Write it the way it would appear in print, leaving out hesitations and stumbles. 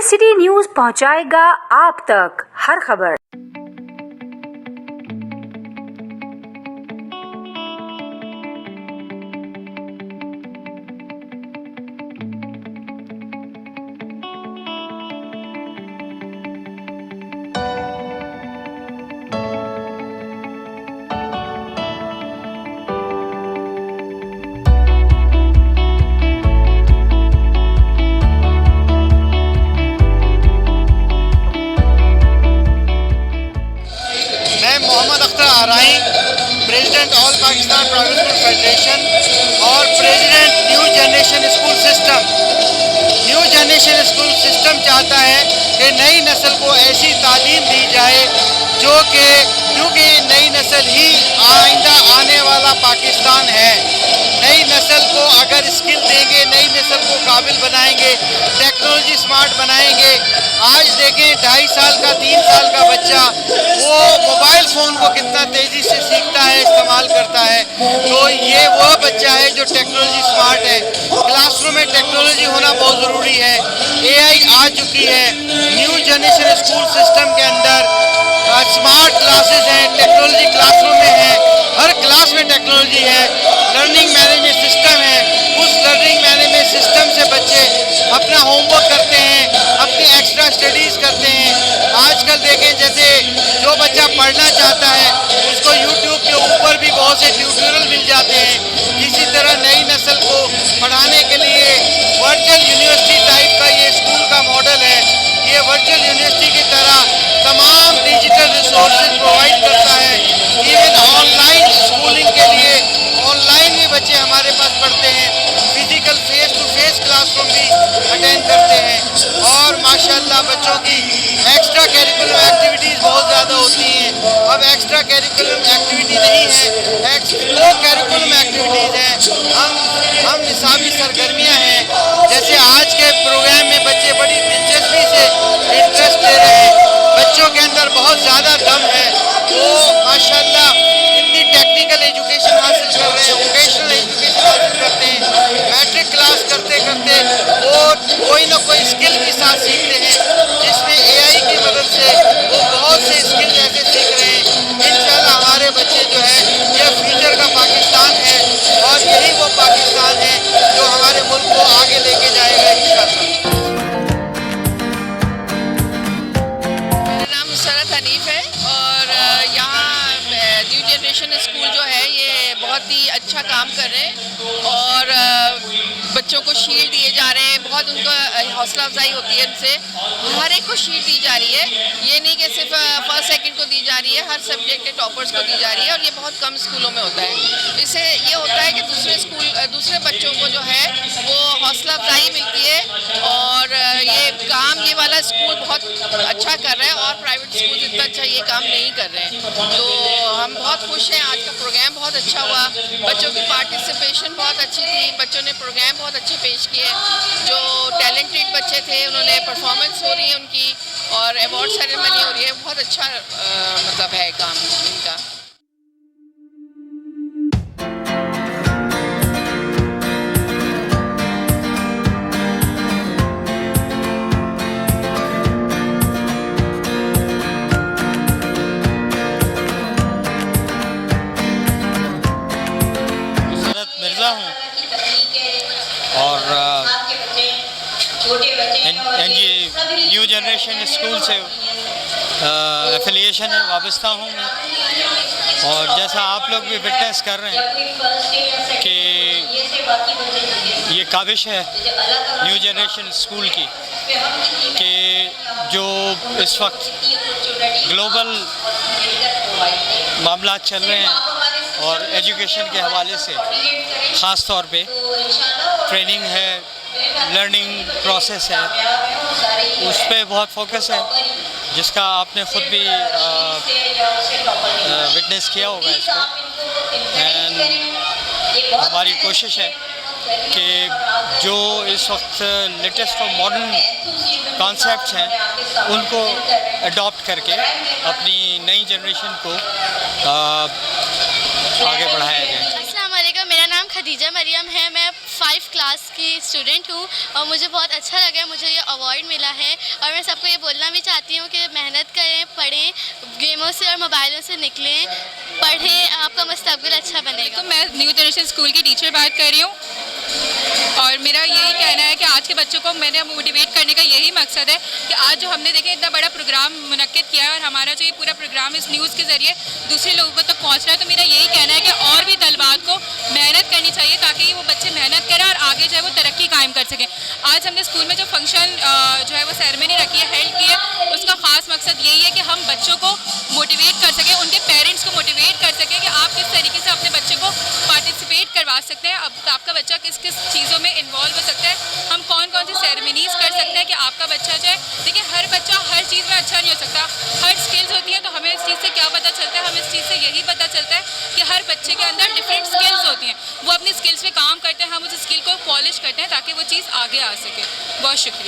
City news पहुंचाएगा आप तक हर खबर। President all Pakistan private school federation और president new generation school system चाहता है कि नई नस्ल को ऐसी तालीम दी जाए जो कि क्योंकि नई नस्ल ही आइंदा आने वाला पाकिस्तान है। नई नस्ल को अगर स्किल देंगे, नई नस्ल को काबिल बनाएंगे, टेक्नोलॉजी स्मार्ट बनाएंगे। आज देखें 2.5 साल का 3 साल का बच्चा वो मोबाइल फ़ोन को कितना तेज़ी से सीखता है, इस्तेमाल करता है। तो ये वो बच्चा है जो टेक्नोलॉजी स्मार्ट है। क्लासरूम में टेक्नोलॉजी होना बहुत ज़रूरी है। AI आ चुकी है। न्यू जनरेशन स्कूल सिस्टम के अंदर स्मार्ट क्लासेस हैं, टेक्नोलॉजी क्लासरूम में है, हर क्लास में टेक्नोलॉजी है। लर्निंग मैनेजमेंट सिस्टम है। उस लर्निंग मैनेजमेंट सिस्टम से बच्चे अपना होमवर्क करते हैं, अपनी एक्स्ट्रा स्टडीज़ करते हैं। आजकल देखें जैसे जो बच्चा पढ़ना चाहता है उसको YouTube के ऊपर भी बहुत से ट्यूटोरियल मिल जाते हैं। इसी तरह नई नस्ल को पढ़ाने के लिए वर्चुअल यूनिवर्सिटी टाइप का ये स्कूल का मॉडल है। ये वर्चुअल यूनिवर्सिटी की तरह तमाम डिजिटल रिसोर्सेज प्रोवाइड करता है। इवन ऑनलाइन स्कूलिंग के लिए ऑनलाइन भी बच्चे हमारे पास पढ़ते हैं। Physical face to face classroom भी अटेंड करते हैं। और माशाल्लाह बच्चों की एक्स्ट्रा कैरिकुलम एक्टिविटीज़ बहुत ज़्यादा होती हैं। अब एक्स्ट्रा कैरिकुलम एक्टिविटी नहीं है, को कैरिकुलम एक्टिविटीज़ हैं। हम निसाबी सरगर्मियाँ हैं। जैसे आज के प्रोग्राम में बच्चे बड़ी दिलचस्पी से इंटरेस्ट ले रहे हैं। बच्चों के अंदर बहुत ज़्यादा दम है। वो माशाल्लाह इतनी टेक्निकल एजुकेशन हासिल कर रहे हैं, वोकेशनल एजुकेशन हासिल करते हैं। मैट्रिक क्लास करते करते वो कोई ना कोई स्किल के साथ सीखते हैं, जिसमें AI की मदद से वो बहुत से स्किल ऐसे सीख रहे हैं। इंशाल्लाह हमारे बच्चे जो है ये फ्यूचर का पाकिस्तान है और यही वो पाकिस्तान है जो हमारे मुल्क को आगे लेके जाएगा इंशाल्लाह। मेरा नाम मुसरत हनीफ है और यहाँ न्यू जनरेशन स्कूल जो है ये बहुत ही अच्छा काम कर रहे हैं और बच्चों को शील्ड दिए जा रहे हैं। बहुत उनको हौसला अफजाई होती है इनसे। हर एक को शील्ड दी जा रही है। ये नहीं कि सिर्फ फर्स्ट सेकंड को दी जा रही है, हर सब्जेक्ट के टॉपर्स को दी जा रही है और ये बहुत कम स्कूलों में होता है। इससे ये होता है कि दूसरे बच्चों को जो है वो हौसला अफजाई मिलती है और ये वाला स्कूल बहुत अच्छा कर रहा है और प्राइवेट स्कूल इतना अच्छा ये काम नहीं कर रहे हैं। तो हम बहुत खुश हैं। आज का प्रोग्राम बहुत अच्छा हुआ। बच्चों की पार्टिसिपेशन बहुत अच्छी थी। बच्चों ने प्रोग्राम बहुत अच्छे पेश किए। जो टैलेंटेड बच्चे थे उन्होंने परफॉर्मेंस हो रही है उनकी और अवार्ड सेरेमनी हो रही है। बहुत अच्छा मतलब है काम इनका। मिर्ज़ा हूँ और न्यू जनरेशन स्कूल से एफिलिएशन है, वाबस्ता हूँ मैं। और जैसा आप लोग भी विटनेस कर रहे हैं कि ये काबिश है न्यू जनरेशन स्कूल की कि जो इस वक्त ग्लोबल मामला चल रहे हैं और एजुकेशन के हवाले से ख़ास तौर पे ट्रेनिंग है, लर्निंग प्रोसेस है, उस पर बहुत फोकस है, जिसका आपने ख़ुद भी विटनेस किया होगा इसको। एंड हमारी कोशिश है कि जो इस वक्त लेटेस्ट और मॉडर्न कॉन्सेप्ट्स हैं उनको अडॉप्ट करके अपनी नई जनरेशन को आगे बढ़ाया जाए। अस्सलाम वालेकुम, मेरा नाम खदीजा मरियम है। मैं 5 क्लास की स्टूडेंट हूँ और मुझे बहुत अच्छा लगा, मुझे ये अवार्ड मिला है और मैं सबको ये बोलना भी चाहती हूँ कि मेहनत करें, पढ़ें, गेमों से और मोबाइलों से निकलें, पढ़ें, आपका मुस्तकबिल अच्छा बनेगा। तो मैं न्यू जनरेशन स्कूल की टीचर बात कर रही हूँ और मेरा यही कहना है कि आज के बच्चों को मैंने मोटिवेट करने का यही मकसद है कि आज जो हमने देखे इतना बड़ा प्रोग्राम मुनक्किद किया है और हमारा जो ये पूरा प्रोग्राम इस न्यूज़ के ज़रिए दूसरे लोगों तक पहुंच रहा है, तो मेरा यही कहना है कि और भी तलबात को मेहनत करनी चाहिए ताकि वो बच्चे मेहनत करें और आगे जो है वो तरक्की कायम कर सकें। आज हमने स्कूल में जो फंक्शन जो है वो सेरेमनी रखी है, हेल्ड की है, उसका ख़ास मकसद यही है कि हम बच्चों को मोटिवेट कर सकें, उनके पेरेंट्स को मोटिवेट कर सकें कि आप किस तरीके से अपने बच्चे को पार्टिसिपेट करवा सकते हैं, अब आपका बच्चा किस किस चीज़ों में इन्वॉल्व हो सकता है, हम कौन कौन सी सेरेमनीज़ कर सकते हैं कि आपका बच्चा जो है, देखिए हर बच्चा हर चीज़ में अच्छा नहीं हो सकता, हर स्किल्स होती हैं, तो हमें इस चीज़ से क्या पता चलता है, हमें इस चीज़ से यही पता चलता है कि हर बच्चे के अंदर डिफरेंट स्किल्स होती हैं, वो अपनी स्किल्स पे काम करते हैं, हम उस स्किल को पॉलिश करते हैं ताकि वो चीज़ आगे आ सके। बहुत शुक्रिया।